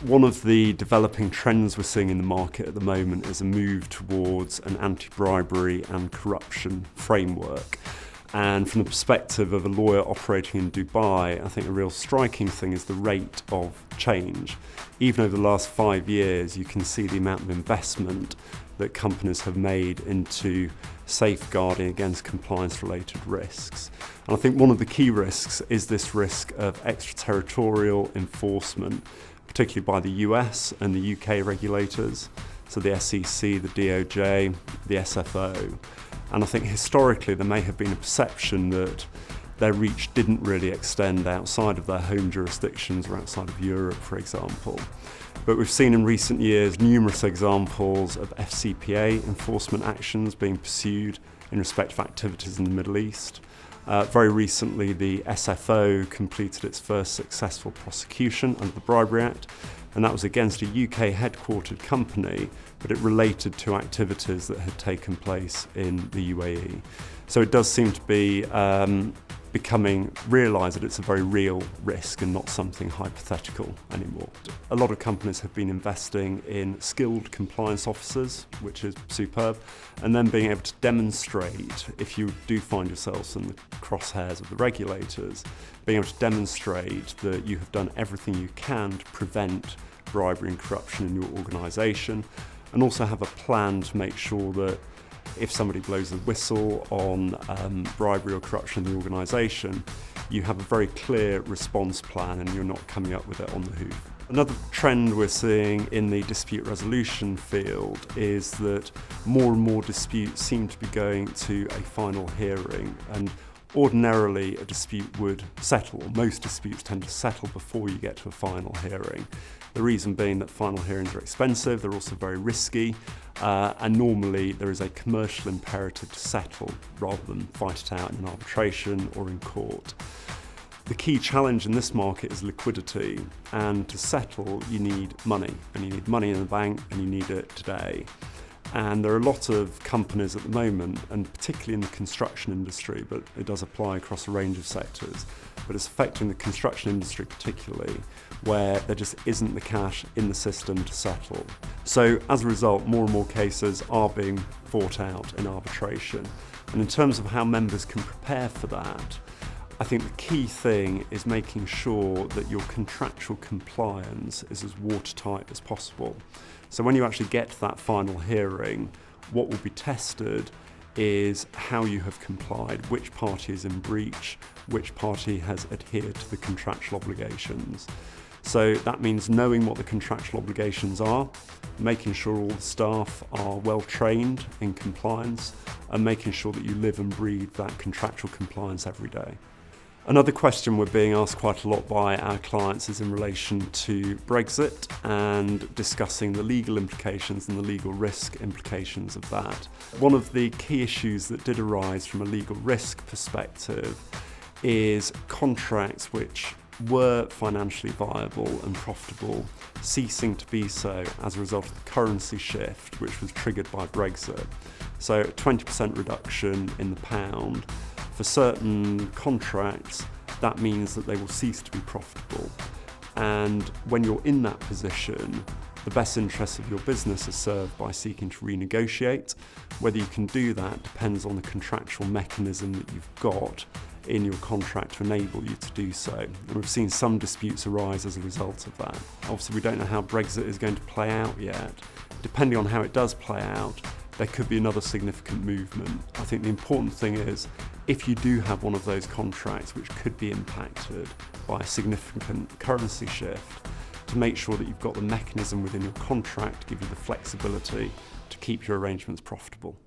One of the developing trends we're seeing in the market at the moment is a move towards an anti-bribery and corruption framework. And from the perspective of a lawyer operating in Dubai, I think a real striking thing is the rate of change. Even over the last 5 years, you can see the amount of investment that companies have made into safeguarding against compliance-related risks. And I think one of the key risks is this risk of extraterritorial enforcement, particularly by the US and the UK regulators, so the SEC, the DOJ, the SFO. And I think historically there may have been a perception that their reach didn't really extend outside of their home jurisdictions or outside of Europe, for example. But we've seen in recent years numerous examples of FCPA enforcement actions being pursued in respect of activities in the Middle East. Very recently, the SFO completed its first successful prosecution under the Bribery Act, and that was against a UK headquartered company, but it related to activities that had taken place in the UAE. So it does seem to be becoming realised that it's a very real risk and not something hypothetical anymore. A lot of companies have been investing in skilled compliance officers, which is superb, and then being able to demonstrate, if you do find yourselves in the crosshairs of the regulators, being able to demonstrate that you have done everything you can to prevent bribery and corruption in your organisation, and also have a plan to make sure that if somebody blows the whistle on bribery or corruption in the organisation, you have a very clear response plan and you're not coming up with it on the hoof. Another trend we're seeing in the dispute resolution field is that more and more disputes seem to be going to a final hearing, and ordinarily a dispute would settle, or most disputes tend to settle before you get to a final hearing. The reason being that final hearings are expensive, they're also very risky, and normally there is a commercial imperative to settle rather than fight it out in an arbitration or in court. The key challenge in this market is liquidity, and to settle you need money, and you need money in the bank and you need it today. And there are a lot of companies at the moment, and particularly in the construction industry, but it does apply across a range of sectors, but it's affecting the construction industry particularly, where there just isn't the cash in the system to settle. So as a result, more and more cases are being fought out in arbitration. And in terms of how members can prepare for that, I think the key thing is making sure that your contractual compliance is as watertight as possible. So when you actually get to that final hearing, what will be tested is how you have complied, which party is in breach, which party has adhered to the contractual obligations. So that means knowing what the contractual obligations are, making sure all the staff are well trained in compliance, and making sure that you live and breathe that contractual compliance every day. Another question we're being asked quite a lot by our clients is in relation to Brexit and discussing the legal implications and the legal risk implications of that. One of the key issues that did arise from a legal risk perspective is contracts which were financially viable and profitable ceasing to be so as a result of the currency shift which was triggered by Brexit. So a 20% reduction in the pound. For certain contracts, that means that they will cease to be profitable. And when you're in that position, the best interests of your business are served by seeking to renegotiate. Whether you can do that depends on the contractual mechanism that you've got in your contract to enable you to do so. And we've seen some disputes arise as a result of that. Obviously, we don't know how Brexit is going to play out yet. Depending on how it does play out, there could be another significant movement. I think the important thing is, if you do have one of those contracts which could be impacted by a significant currency shift, to make sure that you've got the mechanism within your contract to give you the flexibility to keep your arrangements profitable.